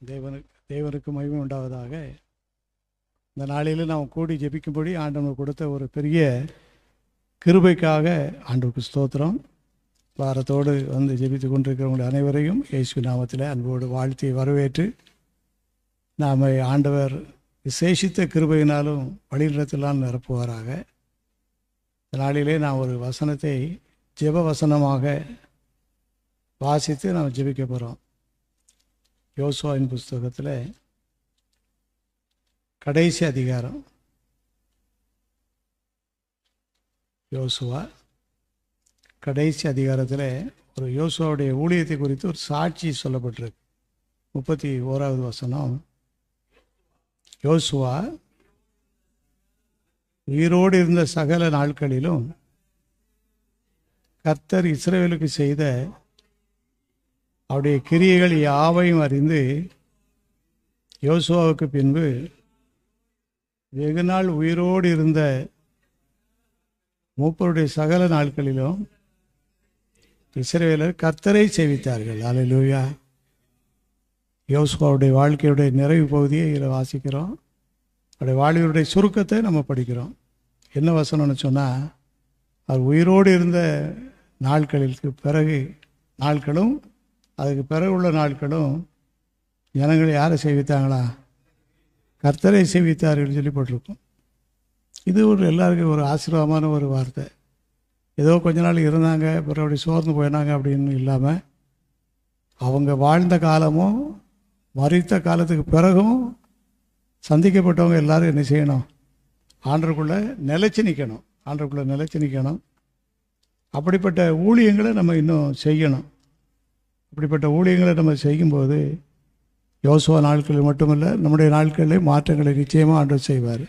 தேவனுக்கு மகிமை உண்டாவதாக. இந்த நாளில் நாம் கூடி ஜெபிக்கும்படி ஆண்டவர் கொடுத்த ஒரு பெரிய கிருபைக்காக ஆண்டவருக்கு ஸ்தோத்திரம். வாரத்தோடு வந்து ஜெபித்து கொண்டிருக்கிறவங்க அனைவரையும் இயேசு நாமத்தில் அன்போடு வாழ்த்தி வரவேற்று நாம் ஆண்டவர் விசேஷித்த கிருபையினாலும் வழிநடத்தலாம் நிரப்புவாராக. இந்த நாளிலே நான் ஒரு வசனத்தை ஜெப வசனமாக வாசித்து நாம் ஜெபிக்க போகிறோம். யோசுவாவின் புஸ்தகத்தில் கடைசி அதிகாரம், யோசுவா கடைசி அதிகாரத்தில் ஒரு யோசுவாவுடைய ஊழியத்தை குறித்து ஒரு சாட்சி சொல்லப்பட்டிருக்கு. 31வது வசனம், யோசுவா உயிரோடு இருந்த சகல நாட்களிலும் கர்த்தர் இஸ்ரவேலுக்கு செய்த அவருடைய கிரியைகள் யாவையும் அறிந்து யோசுவாவுக்கு பின்பு வெகு நாள் உயிரோடு இருந்த மூப்பருடைய சகல நாட்களிலும் இஸ்ரவேலர் கர்த்தரை சேவித்தார்கள். அல்லேலூயா. யோசுவாவுடைய வாழ்க்கையுடைய நிறைவு பகுதியை இதில் வாசிக்கிறோம். அவருடைய வாழ்க்கையுடைய சுருக்கத்தை நம்ம படிக்கிறோம். என்ன வசனம்னு சொன்னால், அவர் உயிரோடு இருந்த நாட்களுக்கு பிறகு நாட்களும் அதுக்கு பிறகு உள்ள நாட்களும் ஜனங்களை யாரை சேவித்தாங்களா? கர்த்தரை சேவித்தார்கள் சொல்லி போட்டிருக்கும். இது ஒரு எல்லாருக்கும் ஒரு ஆசீர்வாதமான ஒரு வார்த்தை. ஏதோ கொஞ்ச நாள் இருந்தாங்க பிறகு அப்படி சோர்ந்து போயினாங்க அப்படின்னு இல்லாமல், அவங்க வாழ்ந்த காலமும் மரித்த காலத்துக்கு பிறகும் சந்திக்கப்பட்டவங்க எல்லாரும் என்ன செய்யணும்? ஆண்டவருக்குள்ளே நிலைச்சி நிற்கணும். ஆண்டவருக்குள்ளே நிலைச்சி நிற்கணும். அப்படிப்பட்ட ஊழியங்களை நம்ம இன்னும் செய்யணும். அப்படிப்பட்ட ஊழியங்களை நம்ம செய்யும்போது யோசுவா நாட்களில் மட்டுமல்ல, நம்முடைய நாட்களில் மாற்றங்களை நிச்சயமாக ஆண்டவர் செய்வார்.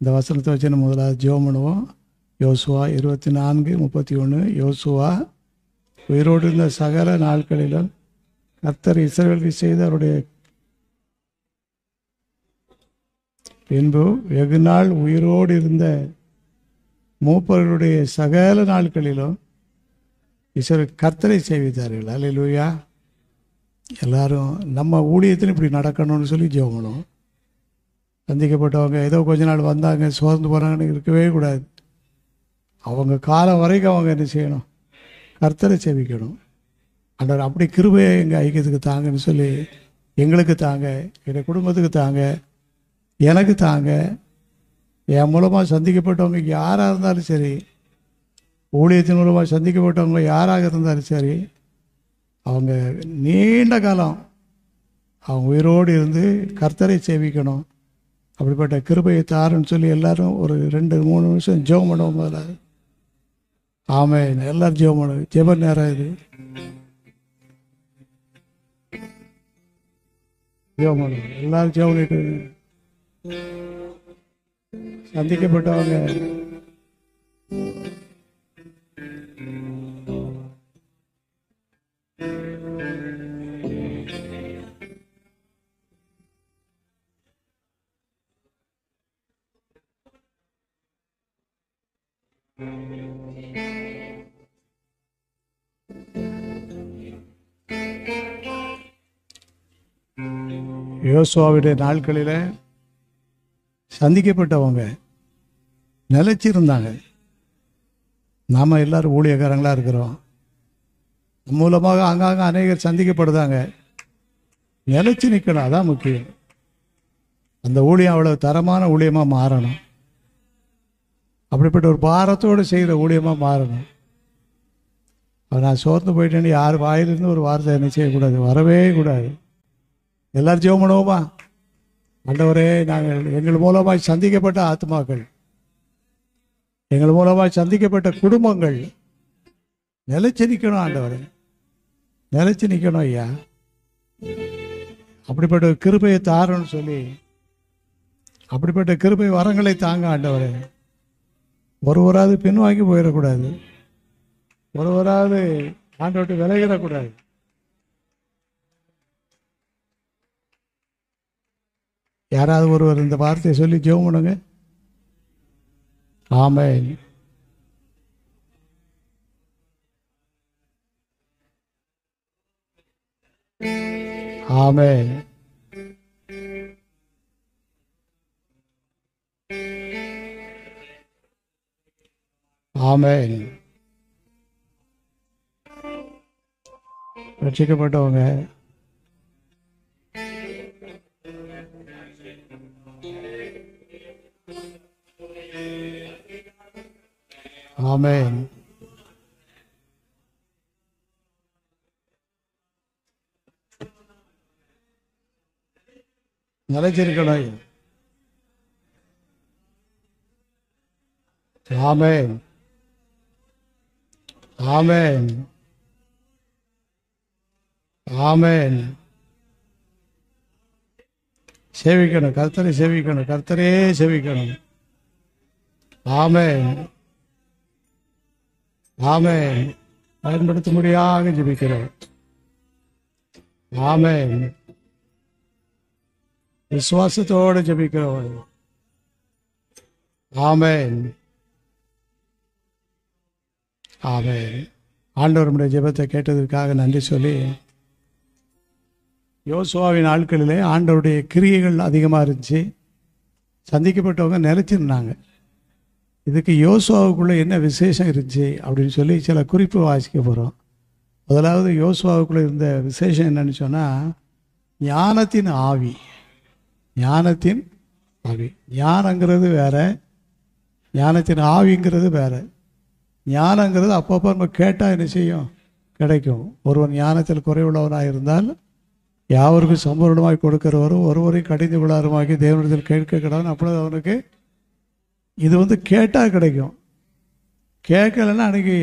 இந்த வசனத்தை வச்சு நம்ம முதலாவது ஜெபம் பண்ணுவோம். யோசுவா 24:31. யோசுவா உயிரோடு இருந்த சகல நாட்களிலும் கர்த்தர் இஸ்ரவேலுக்கு செய்த அவருடைய பின்பு வெகு நாள் உயிரோடு இருந்த மூப்பர்களுடைய சகல நாட்களிலும் இஸ்ரவேல் கர்த்தரை சேவித்தார்கள். அல்லேலூயா. எல்லாரும் நம்ம ஊழியத்தில் இப்படி நடக்கணும்னு சொல்லி ஜெபம் பண்ணுவோம். சந்திக்கப்பட்டவங்க ஏதோ கொஞ்ச நாள் வந்தாங்க சோர்ந்து போகிறாங்கன்னு இருக்கவே கூடாது. அவங்க காலம் வரைக்கும் அவங்க என்ன செய்யணும்? கர்த்தரை சேவிக்கணும். ஆண்டவர் அப்படி கிருபையை எங்கள் ஐக்கியத்துக்கு தாங்கன்னு சொல்லி எங்களுக்கு தாங்க, எங்கள் குடும்பத்துக்கு தாங்க, எனக்கு தாங்க. என் மூலமாக சந்திக்கப்பட்டவங்க யாராக இருந்தாலும் சரி, ஊழியத்தின் மூலமாக சந்திக்கப்பட்டவங்க யாராக இருந்தாலும் சரி, அவங்க நீண்ட காலம் அவங்க உயிரோடு இருந்து கர்த்தரை சேவிக்கணும். அப்படிப்பட்ட கிருபையை தாருன்னு சொல்லி எல்லாரும் ஒரு 2-3 நிமிஷம் ஜெபம் பண்ணுவோம். முதல்ல ஆமென். எல்லாரும் ஜெபம் பண்ணுவோம். ஜெப நேரம் இது. ஜெபம் பண்ணுவோம். எல்லாரும் ஜெபம் பண்ணிட்டு சந்திக்கப்பட்டவங்க யோசுவாவுடைய நாட்களில் சந்திக்கப்பட்டவங்க நிலைச்சிருந்தாங்க. நாம் எல்லாரும் ஊழியக்காரங்களாக இருக்கிறோம். மூலமாக அங்கங்கே அநேகர் சந்திக்கப்படுதாங்க. நிலைச்சி நிற்கணும், அதான் முக்கியம். அந்த ஊழியம் அவ்வளோ தரமான ஊழியமாக மாறணும். அப்படிப்பட்ட ஒரு பாரத்தோடு செய்கிற ஊழியமாக மாறணும். நான் சோர்ந்து போயிட்டேன்னு யார் வாயிலிருந்து ஒரு வார்த்தை என்ன செய்யக்கூடாது, வரவே கூடாது. எல்லாரும் ஜெபம் பண்ணுவோமா? ஆண்டவரே, நாங்கள் எங்கள் மூலமாக சந்திக்கப்பட்ட ஆத்மாக்கள், எங்கள் மூலமாக சந்திக்கப்பட்ட குடும்பங்கள் நிலைச்சு நிற்கணும். ஆண்டவரே, நிலைச்சு நிற்கணும் ஐயா. அப்படிப்பட்ட கிருபையை தாருன்னு சொல்லி, அப்படிப்பட்ட கிருபை வரங்களை தாங்க ஆண்டவரே. ஒருவராது பின்வாங்கி போயிடக்கூடாது, ஒருவராது ஆண்டவர்கிட்ட விலகிடக்கூடாது. யாராவது ஒருவர் இந்த வார்த்தையை சொல்லி ஜெபம் பண்ணுங்க. ஆமென். ஆமென். ஆமென். ரட்சிக்கப்பட்டவங்க ஆமென். நிலைச்சிருக்கணும். ஆமென். ஆமென். ஆமென். சேவிக்கணும், கர்த்தரை சேவிக்கணும், கர்த்தரே சேவிக்கணும். ஆமென். ஆமென். பயன்படுத்தும்படியாக ஜெபிக்கிறோம். ஆமென். விசுவாசத்தோடு ஜெபிக்கிறோம். ஆமென். ஆமென். ஆண்டவர் நம்முடைய ஜெபத்தை கேட்டதற்காக நன்றி சொல்லி, யோசுவாவின் நாட்களிலே ஆண்டவருடைய கிரியைகள் அதிகமாக இருந்துச்சு. சந்திக்கப்பட்டவங்க நிலைச்சிருந்தாங்க. இதுக்கு யோசுவாவுக்குள்ளே என்ன விசேஷம் இருந்துச்சு அப்படின்னு சொல்லி சில குறிப்பு வாசிக்க போகிறோம். முதலாவது யோசுவாவுக்குள்ளே இருந்த விசேஷம் என்னன்னு சொன்னால், ஞானத்தின் ஆவி. ஞானத்தின் ஆவி. ஞானங்கிறது வேற, ஞானத்தின் ஆவிங்கிறது வேற. ஞானங்கிறது அப்பப்போ நம்ம கேட்டால் என்ன செய்யும்? கிடைக்கும். ஒருவன் ஞானத்தில் குறைவுள்ளவனாக இருந்தால் யாவருக்கும் சம்பூர்ணமாய் கொடுக்கிறவரும் ஒருவரை கடிந்து விழாருமாக்கி தேவனிடத்தில் கேட்க கிடான்னு, அப்பொழுது அவனுக்கு இது கேட்டால் கிடைக்கும். கேட்கலைன்னா அன்றைக்கி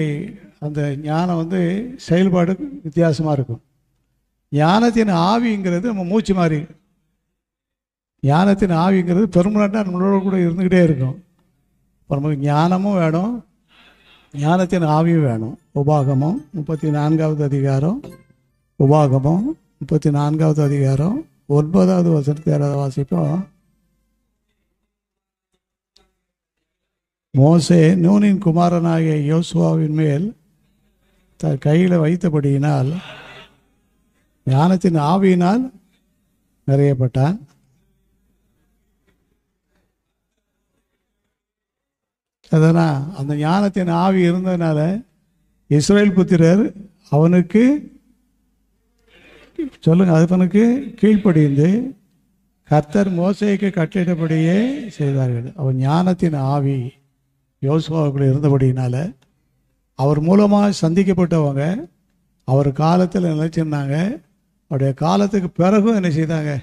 அந்த ஞானம் செயல்பாடு வித்தியாசமாக இருக்கும். ஞானத்தின் ஆவிங்கிறது நம்ம மூச்சு மாதிரி. ஞானத்தின் ஆவிங்கிறது பெர்மனண்ட்டாக நம்மளோட கூட இருந்துக்கிட்டே இருக்கும். இப்போ நமக்கு ஞானமும் வேணும், ஞானத்தின் ஆவியும் வேணும். உபாகமம் 34வது அதிகாரம், உபாகமம் 34வது அதிகாரம் 9வது வசனத்தை யாராவது வாசிப்போம். மோசே நூனின் குமாரனாகிய யோசுவாவின் மேல் தன் கையில் வைத்தபடியினால் ஞானத்தின் ஆவியினால் நிறையப்பட்டான். அதனால் அந்த ஞானத்தின் ஆவி இருந்ததுனால இஸ்ரவேல் புத்திரர் அவனுக்கு அவனுக்கு கீழ்ப்படிந்து கர்த்தர் மோசேக்கு கட்டளையிட்டபடியே செய்தார்கள். அவன் ஞானத்தின் ஆவி யோசுவாவுக்குள்ள இருந்தபடியினால அவர் மூலமாக சந்திக்கப்பட்டவங்க அவர் காலத்தில் நிலைச்சிருந்தாங்க. அவருடைய காலத்துக்கு பிறகும் என்ன செய்தாங்க?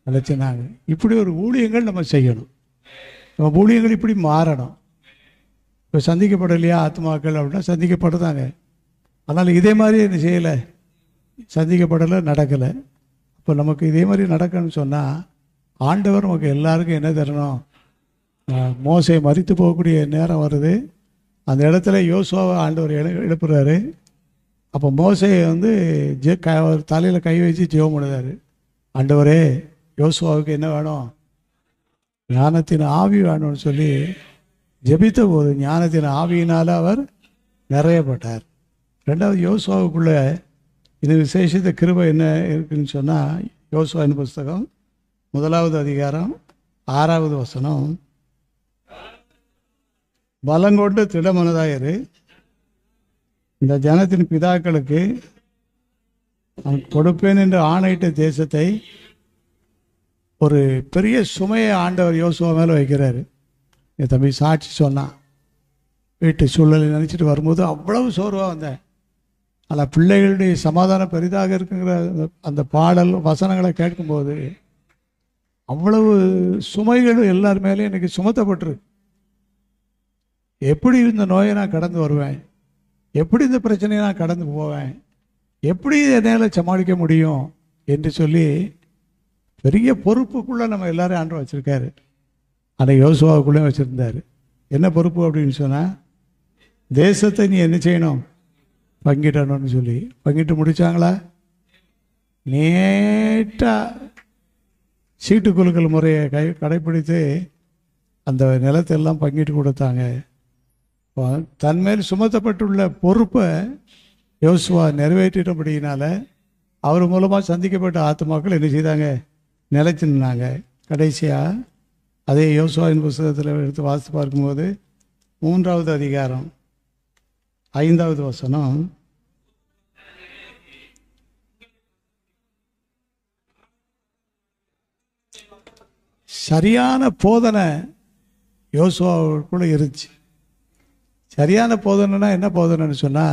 நிலைச்சிருந்தாங்க. இப்படி ஒரு ஊழியங்கள் நம்ம செய்யணும். நம்ம ஊழியங்கள் இப்படி மாறணும். இப்போ சந்திக்கப்படலையா ஆத்மாக்கள் அப்படின்னா சந்திக்கப்படுதாங்க. அதனால் இதே மாதிரி என்ன செய்யலை, சந்திக்கப்படலை, நடக்கலை. இப்போ நமக்கு இதே மாதிரி நடக்கணும்னு சொன்னால் ஆண்டவர் நமக்கு எல்லாருக்கும் என்ன தரணும்? மோசே மரித்து போகக்கூடிய நேரம் வருது. அந்த இடத்துல யோசுவாவை ஆண்டவர் எழுப்புறாரு. அப்போ மோசே தலையில் கை வச்சு ஜெபம் பண்ணுறாரு. ஆண்டவரே, யோசுவாவுக்கு என்ன வேணும்? ஞானத்தின் ஆவி வேணும்னு சொல்லி ஜெபித்த போது ஞானத்தின் ஆவியினால் அவர் நிறையப்பட்டார். ரெண்டாவது, யோசுவாவுக்குள்ள இது விசேஷித்த கிருபை என்ன இருக்குன்னு சொன்னால், யோசுவாவின் புஸ்தகம் 1வது அதிகாரம் 6வது வசனம், பலங்கொண்டு திடமனதாயிரு, இந்த ஜனத்தின் பிதாக்களுக்கு நான் கொடுப்பேன் என்று ஆணையிட்ட தேசத்தை ஒரு பெரிய சுமையை ஆண்டவர் யோசுவா மேலே வைக்கிறாரு. என் தம்பி சாட்சி சொன்னான், வீட்டு சூழலை நினச்சிட்டு வரும்போது அவ்வளவு சோர்வாக வந்தேன். ஆனால் பிள்ளைகளுடைய சமாதானம் பெரிதாக இருக்குங்கிற அந்த பாடல் வசனங்களை கேட்கும்போது அவ்வளவு சுமைகளும் எல்லார் மேலேயும் எனக்கு சுமத்தப்பட்டிருக்கு. எப்படி இந்த நோயை நான் கடந்து வருவேன்? எப்படி இந்த பிரச்சனையை நான் கடந்து போவேன்? எப்படி என்னால் சமாளிக்க முடியும் என்று சொல்லி பெரிய பொறுப்புக்குள்ளே நம்ம எல்லாரும் ஆண்டு வச்சுருக்காரு. ஆனால் யோசுவாவுக்குள்ளே வச்சுருந்தார். என்ன பொறுப்பு அப்படின்னு சொன்னால், தேசத்தை நீ என்ன செய்யணும்? பங்கிடணும்னு சொல்லி பங்கிட்டு முடித்தாங்களா? நேட்டாக சீட்டு குலுக்கல் முறையை கடைப்பிடித்து அந்த நிலத்தெல்லாம் பங்கிட்டு கொடுத்தாங்க. தன்மேல் சுமத்தப்பட்டுள்ள பொறுப்பை யோசுவா நிறைவேற்றிட்டபடியினால அவர் மூலமாக சந்திக்கப்பட்ட ஆத்மாக்கள் என்ன செய்தாங்க? நிலைச்சு நின்னாங்க. கடைசியாக அதே யோசுவாவின் புஸ்தகத்தில் எடுத்து வாசித்து பார்க்கும்போது 3வது அதிகாரம் 5வது வசனம். சரியான போதனை யோசுவாவுக்குள்ள இருந்துச்சு. சரியான போதனைனா என்ன போதனைன்னு சொன்னா,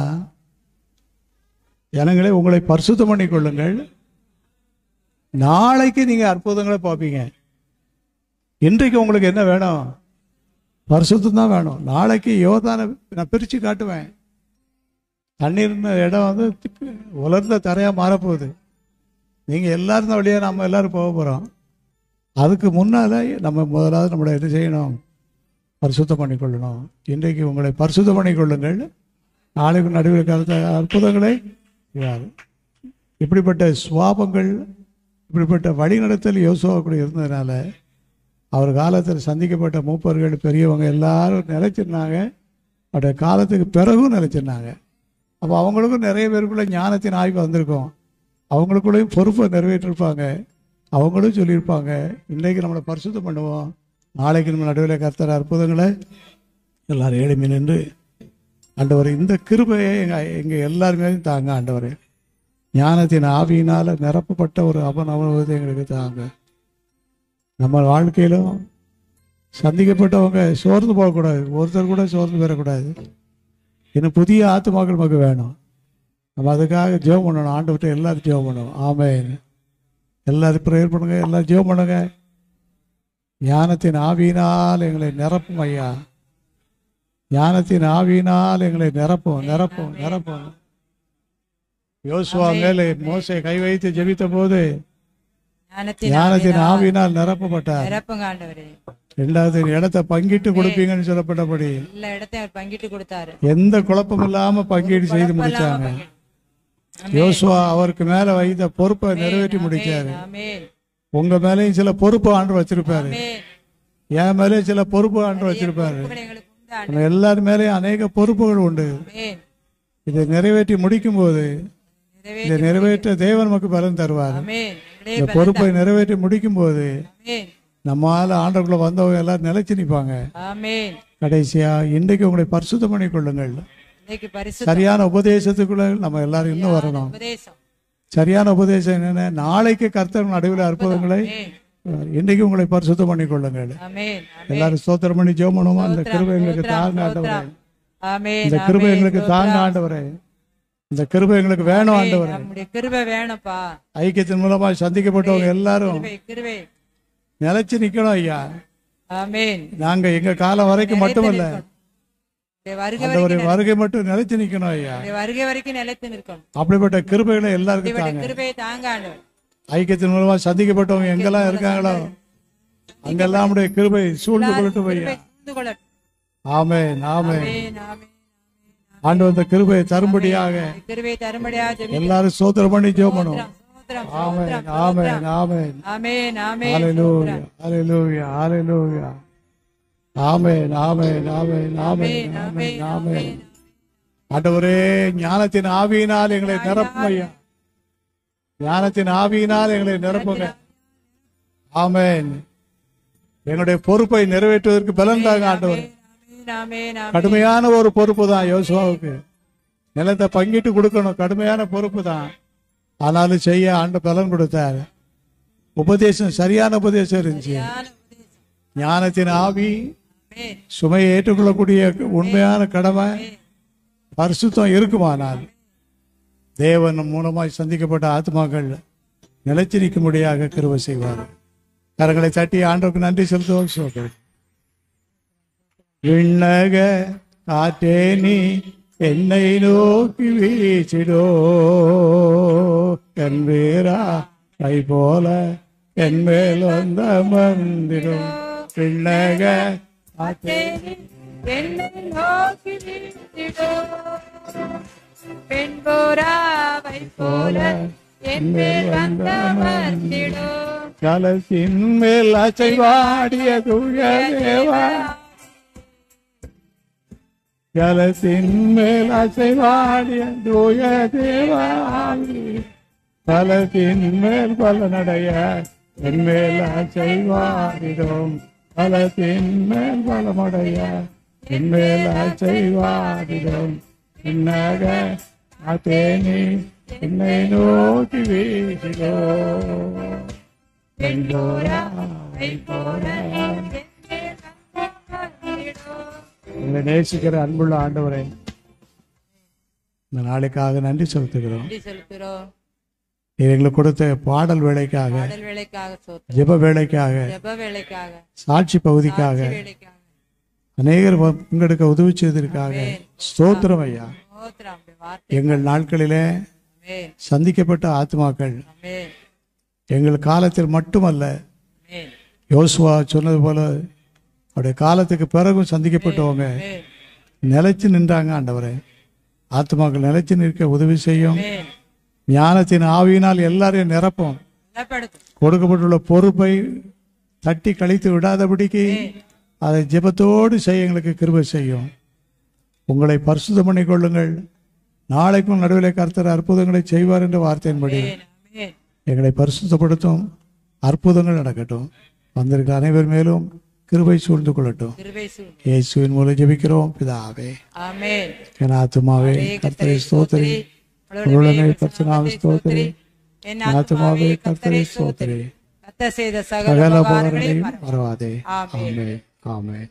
ஜனங்களே உங்களை பரிசுத்தம் பண்ணி கொள்ளுங்கள், நாளைக்கு நீங்க அற்புதங்களை பார்ப்பீங்க. இன்றைக்கு உங்களுக்கு என்ன வேணும்? பரிசுத்தம் தான் வேணும். நாளைக்கு யோர்தானை நான் பிரித்து காட்டுவேன். தண்ணீர் இடம் வந்து உலர்ந்த தரையாக மாறப்போகுது. நீங்கள் எல்லாரும் வழியாக நம்ம எல்லாரும் போக போகிறோம். அதுக்கு முன்னால் நம்ம முதலாவது நம்மளை என்ன செய்யணும்? பரிசுத்தம் பண்ணிக்கொள்ளணும். இன்றைக்கு உங்களை பரிசுத்தம் பண்ணிக்கொள்ளுங்கள், நாளைக்கு நடுவில் கருத்த அற்புதங்களை. இப்படிப்பட்ட சுவாபங்கள், இப்படிப்பட்ட வழிநடத்தல் யோசுவா இருந்ததுனால அவர் காலத்தில் சந்திக்கப்பட்ட மூப்பர்கள் பெரியவங்க எல்லாரும் நிலைச்சிருந்தாங்க. அவருடைய காலத்துக்கு பிறகும் நிலைச்சிருந்தாங்க. அப்போ அவங்களுக்கும் நிறைய பேருக்குள்ள ஞானத்தின் ஆய்வு வந்திருக்கும். அவங்களுக்குள்ளேயும் பொறுப்பை நிறைவேற்றிருப்பாங்க. அவங்களும் சொல்லியிருப்பாங்க, இன்றைக்கு நம்மளை பரிசுத்தம் பண்ணுவோம், நாளைக்கு நம்ம நடுவில் கர்த்தர் அற்புதங்களை. எல்லாரும் ஏழுமை நின்று, ஆண்டவர் இந்த கிருபையை எங்கள் எல்லாருமே தாங்க. ஆண்டவர் ஞானத்தின் ஆவியினால் நிரப்பப்பட்ட ஒரு அனுபவத்தை எங்களுக்கு தாங்க. நம்ம வாழ்க்கையிலும் சந்திக்கப்பட்டவங்க சோர்ந்து போகக்கூடாது. ஒருத்தர் கூட சோர்ந்து பெறக்கூடாது. இன்னும் புதிய ஆத்துமாக்கள் நமக்கு வேணும். நம்ம அதுக்காக ஜெபம் பண்ணணும். ஆண்டவர்கிட்ட எல்லாரும் ஜெபம் பண்ணணும். ஆமென். எல்லாரும் ப்ரேயர் பண்ணுங்க, எல்லாரும் ஜெபம் பண்ணுங்க. ஞானத்தின் ஆவியினால் எங்களை நிரப்பும் ஐயா. ஞானத்தின் ஆவியினால் எங்களை நிரப்பும் நிரப்பும் நிரப்பும். யோசுவா மேலே மோசே கை வைத்து ஜெபித்த போது ஞானத்தின் ஆவியினால் நிரப்பப்பட்டார். 2வது இடத்தை பங்கிட்டு கொடுப்பீங்கன்னு சொல்லப்பட்டபடி பங்கிட்டு கொடுத்தாரு. எந்த குழப்பம் இல்லாம பங்கீடு செய்து முடிச்சாங்க. யோசுவா அவருக்கு மேல வைத்த பொறுப்பை நிறைவேற்றி முடிச்சாரு. உங்க மேலேயும் சில பொறுப்பு ஆண்டு வச்சிருப்பாரு. என் மேலேயும் சில பொறுப்பு ஆண்டு வச்சிருப்பாரு. எல்லாரும் மேலேயும் அநேக பொறுப்புகள் உண்டு. இதை நிறைவேற்றி முடிக்கும் போது இதை நிறைவேற்ற தேவன் நமக்கு பலன் தருவார். இந்த பொறுப்பை நிறைவேற்றி முடிக்கும் போது நம்மால ஆண்டவர்களை வந்தவங்க எல்லாரும் நிலைச்சு நிற்பாங்க. கடைசியா இன்றைக்கு உங்களை பரிசுத்தம் பண்ணி கொள்ளுங்கள். சரியான உபதேசத்துக்குள்ள நம்ம எல்லாரும் இன்னும் வரணும். சரியான உபதேசம் என்னென்ன? நாளைக்கு கர்த்தர் நடுவில் அற்புதங்களை. இன்றைக்கு உங்களை பரிசுத்தம் பண்ணி கொள்ளுங்கள். எல்லாரும் ஸ்தோத்திரம் பண்ணி ஜெபம் பண்ணுவோமா? இந்த கிருபை எங்களுக்கு தாங்க ஆண்டவரே. இந்த கிருபை எங்களுக்கு தாங்க ஆண்டவரே. இந்த கிருபை எங்களுக்கு வேணும் ஆண்டவரே. கிருபை வேணும்ப்பா. ஐக்கியத்தின் மூலமா சந்திக்கப்பட்டவங்க எல்லாரும் நிலைச்சு நிக்கணும் ஐயா. நாங்க எங்க காலம் வரைக்கும் மட்டுமல்ல, வருகை மட்டும் நிலைச்சு நிக்கணும் ஐயா. வருகை வரைக்கும் நிலைத்து நிற்கணும். அப்படிப்பட்ட கிருபைகளை எல்லாருக்கும் தாங்க. ஐக்கியத்தின் மூலமா சந்திக்கப்பட்டவங்க எங்கெல்லாம் இருக்காங்களோ அங்கெல்லாம் நம்முடைய கிருபை சூழ்ந்து கொள்ளட்டும் ஐயா. ஆமென் ஆமென். ஆண்டவர் இந்த கிருபையை தரும்படியாக எல்லாரும் ஸ்தோத்திரம் பண்ணி ஜெபம் பண்ணுவோம். ஆமென் ஆமென் ஆமென் ஆமென் ஆமென். ஹல்லேலூயா ஹல்லேலூயா ஹல்லேலூயா. ஆமென் ஆமென் ஆமென் ஆமென் ஆமென் ஆமென். ஆண்டவரே ஞானத்தின் ஆவியினால் எங்களை நிரப்பும் ஐயா. ஞானத்தின் ஆவியினால் எங்களை நிரப்புங்க. ஆமென். எங்களுடைய பொறுப்பை நிறைவேற்றுவதற்கு பலன் தாங்க ஆண்டவர். கடுமையான ஒரு பொறுப்பு தான் யோசுவாவுக்கு. நிலத்தை பங்கிட்டு கொடுக்கணும், கடுமையான பொறுப்பு தான். ஆனாலும் செய்ய ஆண்டு பலன் கொடுத்தார். உபதேசம் சரியான உபதேசம் இருந்துச்சு. ஞானத்தின் ஆவி, சுமையை ஏற்றுக்கொள்ளக்கூடிய உண்மையான கடமை, பரிசுத்தம் இருக்குமானால் தேவன் மூலமாய் சந்திக்கப்பட்ட ஆத்மாக்கள் நிலைச்சு நிற்கும்படியாக கிருபை செய்வார். கரங்களை தட்டி ஆண்டவருக்கு நன்றி செலுத்துவோம். விண்ணக காற்றே நீ என்னை நோக்கி வீசிடோ, என் வீரா கை போல என் மேல் வந்த மந்திடும். விண்ணக காற்றே என்னை நோக்கி வீசிடோ, பெண் போராவை போல என் மேல் வந்த மந்திடும். கலத்தின் மேல் அசைவாடிய தூய தேவா, கலத்தின் மேல் அசைவாடிய தூய தேவாவி, கலத்தின் மேல் பலனடைய என் மேல் அசைவாடிடும். கலத்தின் மேல் பலமடைய என் மேல் அசைவாடிடும். என்னக தேனி என்னை நோக்கி வீசிலோ எங்களை நேசிக்கிற அன்புள்ள ஆண்டவரே, இந்த நாளைக்காக நன்றி செலுத்துகிறோம். நீர் எங்களுக்கு கொடுத்த பாடல் வேலைக்காக, ஜெப வேலைக்காக, சாட்சி பகுதிக்காக, அநேகர் பங்கெடுக்க உதவி செய்வதற்காக ஸ்தோத்திரம் ஐயா. எங்கள் நாட்களிலே சந்திக்கப்பட்ட ஆத்மாக்கள் எங்கள் காலத்தில் மட்டுமல்ல, யோசுவா சொன்னது போல அவருடைய காலத்துக்கு பிறகும் சந்திக்கப்பட்டவங்க நிலைச்சு நின்றாங்க. ஆண்டவரே, ஆத்மாக்கள் நிலைச்சு நிற்க உதவி செய்யும். ஞானத்தின் ஆவியினால் எல்லாரையும் நிரப்பும். கொடுக்கப்பட்டுள்ள பொறுப்பை தட்டி கழித்து விடாதபடிக்கு அதை ஜெபத்தோடு செய்ய எங்களுக்கு கிருபை செய்யும். உங்களை பரிசுத்தம் பண்ணி கொள்ளுங்கள். நாளைக்கும் நடுவில் கர்த்தர் அற்புதங்களை செய்வார் என்ற வார்த்தையின்படி எங்களை பரிசுத்தப்படுத்தும். அற்புதங்கள் நடக்கட்டும். வந்திருக்கிற அனைவர் மேலும் கிருபை சூழ்ந்து கொள்ளட்டும். இயேசுவின் மூலம் ஜெபிக்கிறோம் பிதாவே, ஆமென். என் ஆத்துமாவே கர்த்தரை ஸ்தோத்திரி, உடனே பரிசுத்தநாம ஸ்தோத்திரி. என் ஆத்துமாவே கர்த்தரை ஸ்தோத்திரி, கர்த்தர் செய்த சகல உபகாரங்களையும் மறவாதே. ஆமென், ஆமென்.